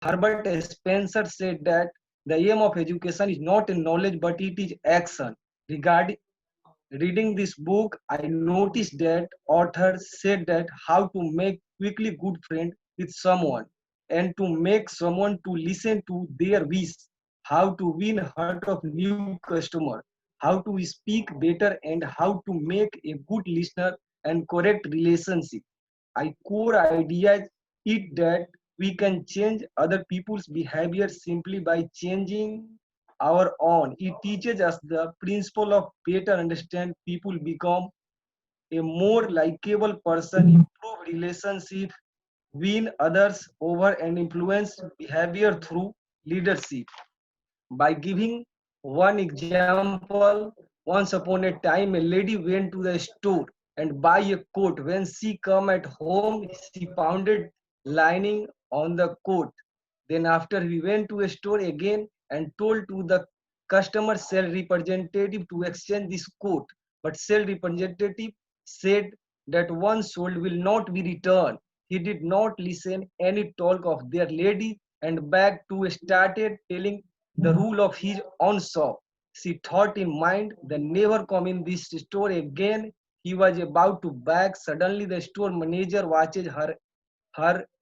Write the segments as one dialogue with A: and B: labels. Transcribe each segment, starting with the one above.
A: Herbert Spencer said that the aim of education is not in knowledge but it is action. Regarding reading this book, I noticed that author said that how to make quickly good friend with someone and to make someone to listen to their wish, how to win heart of new customer, how to speak better and how to make a good listener and correct relationship. I core idea is that we can change other people's behavior simply by changing our own. It teaches us the principle of better understand people, become a more likable person, improve relationship, win others over and influence behavior through leadership. By giving one example, once upon a time a lady went to the store and buy a coat. When she come at home, she found it lining on the coat. Then after we went to a store again and told to the customer sales representative to exchange this coat. But sales representative said that one sold will not be returned. He did not listen any talk of their lady and back to started telling the rule of his own shop. She thought in mind, the never come in this store again. He was about to back. Suddenly the store manager watches her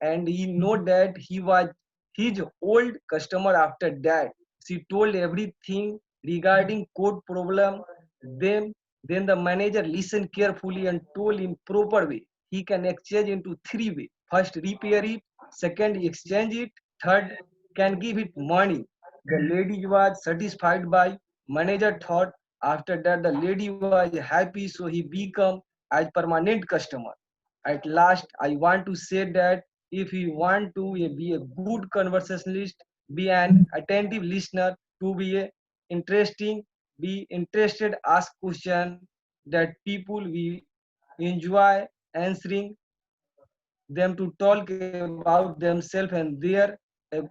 A: and he know that he was his old customer. After that she told everything regarding code problem. Then then the manager listened carefully and told him proper way he can exchange into three way: first repair it, second exchange it, third can give it money. The lady was satisfied by manager thought. After that the lady was happy, so he become as permanent customer. At last, I want to say that if you want to be a good conversationalist, be an attentive listener, to be a interesting, be interested, ask question that people we enjoy answering them to talk about themselves and their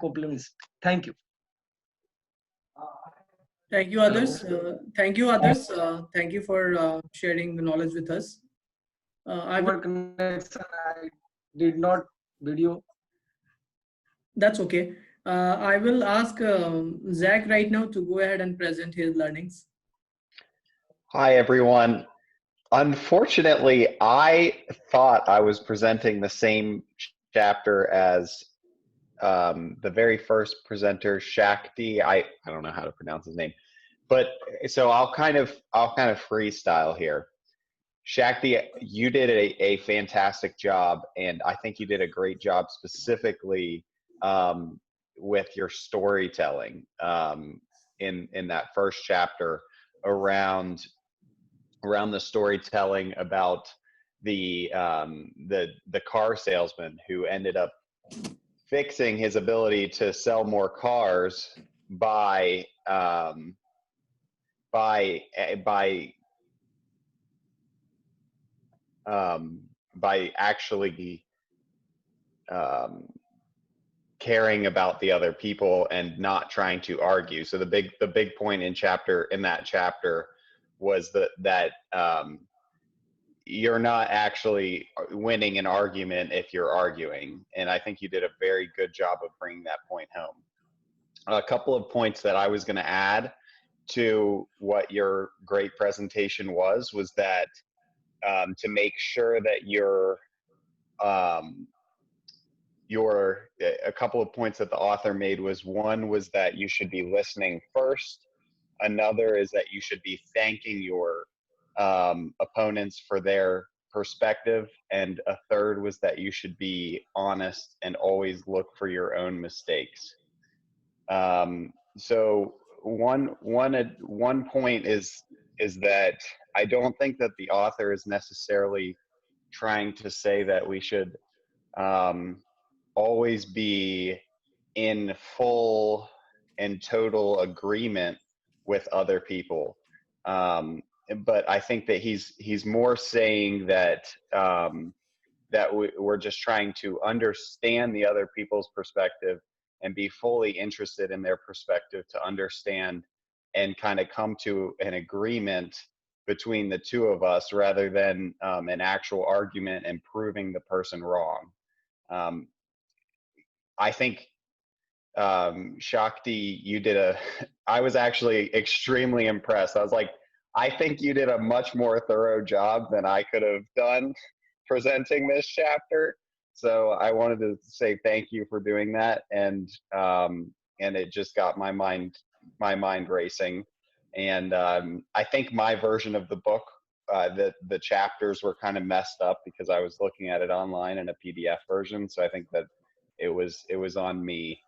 A: compliments. Thank you.
B: Thank you,
A: Hello.
B: others. Thank you, others. Thank you for sharing the knowledge with us. I will.
A: Poor connection. I did not video.
B: That's okay. I will ask Zach right now to go ahead and present his learnings.
C: Hi, everyone. Unfortunately, I thought I was presenting the same chapter as the very first presenter, Shakti. I don't know how to pronounce his name, but so I'll kind of freestyle here. Shakti, you did a fantastic job, and I think you did a great job specifically with your storytelling in that first chapter around the storytelling about the car salesman who ended up fixing his ability to sell more cars by by by by actually um, caring about the other people and not trying to argue. So the big point in that chapter was that you're not actually winning an argument if you're arguing, and I think you did a very good job of bringing that point home. A couple of points that I was going to add to what your great presentation was that to make sure that um, a couple of points that the author made was, one was that you should be listening first. Another is that you should be thanking your opponents for their perspective. And a third was that you should be honest and always look for your own mistakes. So one point is that I don't think that the author is necessarily trying to say that we should always be in full and total agreement with other people. But I think that he's more saying that that we're just trying to understand the other people's perspective and be fully interested in their perspective to understand and kind of come to an agreement between the two of us rather than an actual argument and proving the person wrong. Um, I think Shakti, you did I was actually extremely impressed. I was like, I think you did a much more thorough job than I could have done presenting this chapter. So I wanted to say thank you for doing that. And it just got my mind racing. And I think my version of the book, the chapters were kind of messed up because I was looking at it online in a PDF version. So I think that it was on me.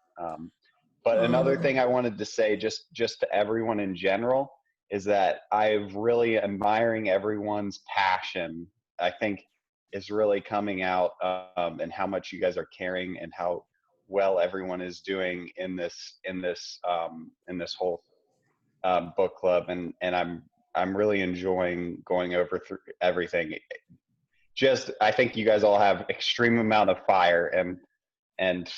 C: But another thing I wanted to say, just to everyone in general, is that I'm really admiring everyone's passion. I think is really coming out, and how much you guys are caring and how well everyone is doing in this whole book club, and I'm really enjoying going over through everything. Just I think you guys all have extreme amount of fire, and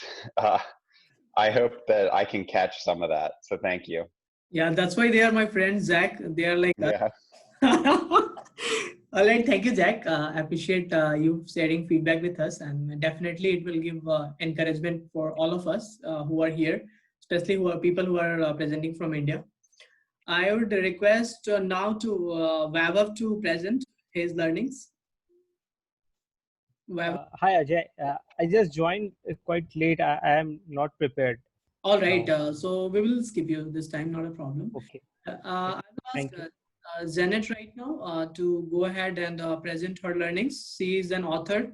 C: I hope that I can catch some of that. So thank you.
B: Yeah, that's why they are my friends, Zach. They are like
C: Yeah.
B: All right, thank you, Zach. I appreciate you sharing feedback with us, and definitely it will give encouragement for all of us who are here, especially people who are presenting from India. I would request now to Vaibhav to present his learnings. Vaibhav.
D: Hi Ajay, I just joined quite late. I am not prepared.
B: All right, so we will skip you this time, not a problem.
D: Okay.
B: I will
D: Thank
B: ask Janet right now to go ahead and present her learnings. She is an author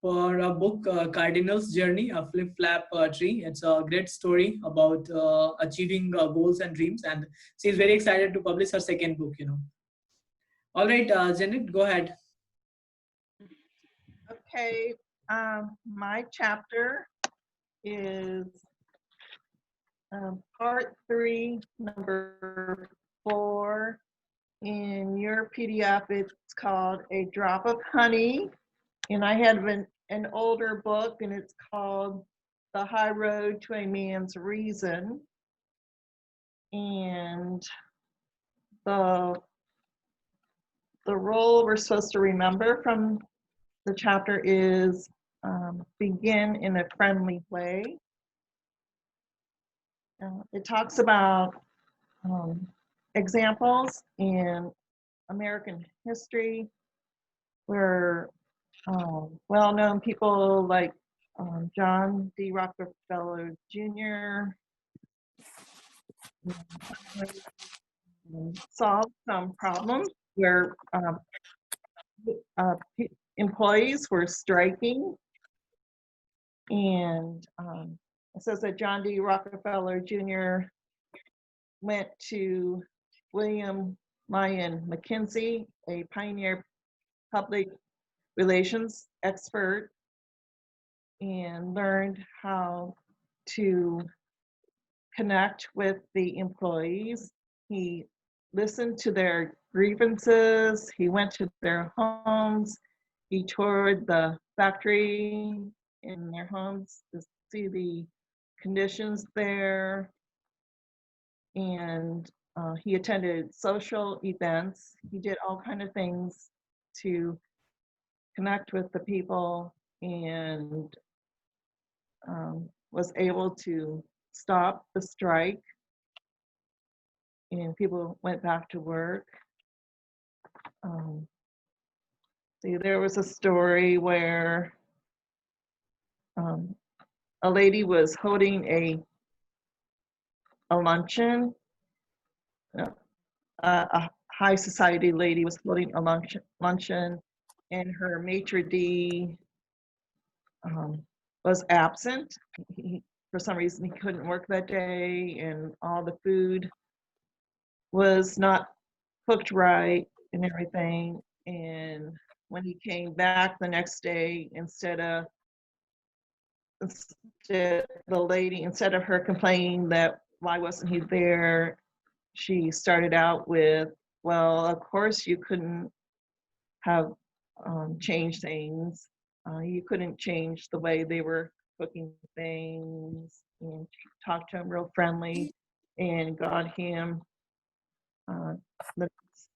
B: for a book, Cardinal's Journey, a flip-flap tree. It's a great story about achieving goals and dreams, and she's very excited to publish her second book, All right, Janet, go ahead.
E: Okay, my chapter is part 3, number 4. In your PDF, it's called A Drop of Honey. And I have an older book, and it's called The High Road to a Man's Reason. And the role we're supposed to remember from the chapter is begin in a friendly way. It talks about examples in American history where well-known people like John D. Rockefeller Jr. solved some problems where employees were striking, and it says that John D. Rockefeller Jr. went to William Lyon Mackenzie, a pioneer public relations expert, and learned how to connect with the employees. He listened to their grievances. He went to their homes. He toured the factory in their homes to see the conditions there. And he attended social events. He did all kinds of things to connect with the people, and was able to stop the strike, and people went back to work. See, there was a story where a lady was holding a luncheon. A high society lady was holding a luncheon, and her maitre d' was absent. For some reason, he couldn't work that day, and all the food was not cooked right and everything. And when he came back the next day, instead of her complaining that why wasn't he there, she started out with, well, of course you couldn't have changed things. You couldn't change the way they were cooking things. And she talked to him real friendly and got him the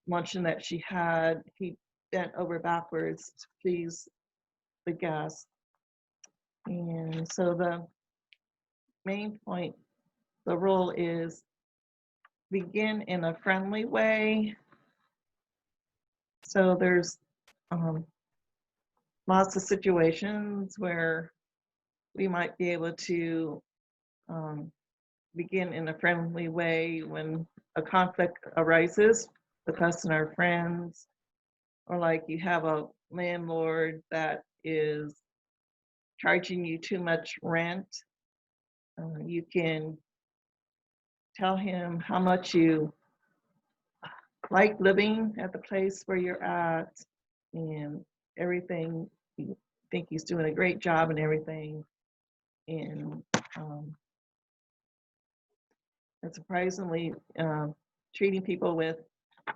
E: luncheon that she had. He bent over backwards to please the guests. And so main point, the rule is begin in a friendly way. So there's lots of situations where we might be able to begin in a friendly way when a conflict arises with us and our friends, or like you have a landlord that is charging you too much rent. You can tell him how much you like living at the place where you're at and everything. You think he's doing a great job and everything. And surprisingly, treating people with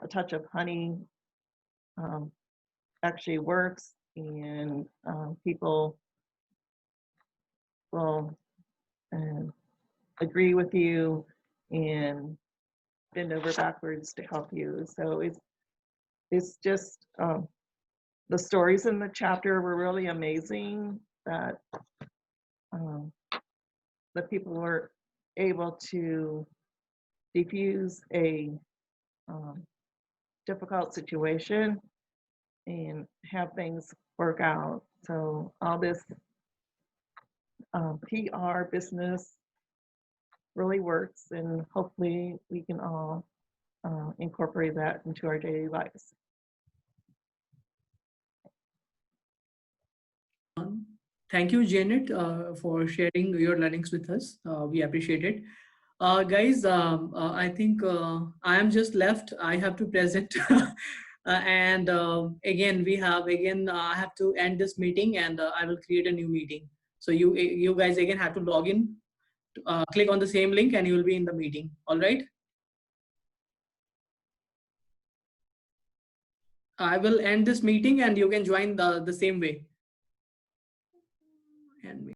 E: a touch of honey actually works, and people will agree with you and bend over backwards to help you. So it's just the stories in the chapter were really amazing, that the people were able to diffuse a difficult situation and have things work out. So all this PR business really works, and hopefully we can all incorporate that into our daily lives.
B: Thank you, Janet, for sharing your learnings with us. We appreciate it. Guys, I think I am just left. I have to present. And again, I have to end this meeting, and I will create a new meeting. So you guys again have to log in, click on the same link, and you will be in the meeting. All right. I will end this meeting, and you can join the same way. And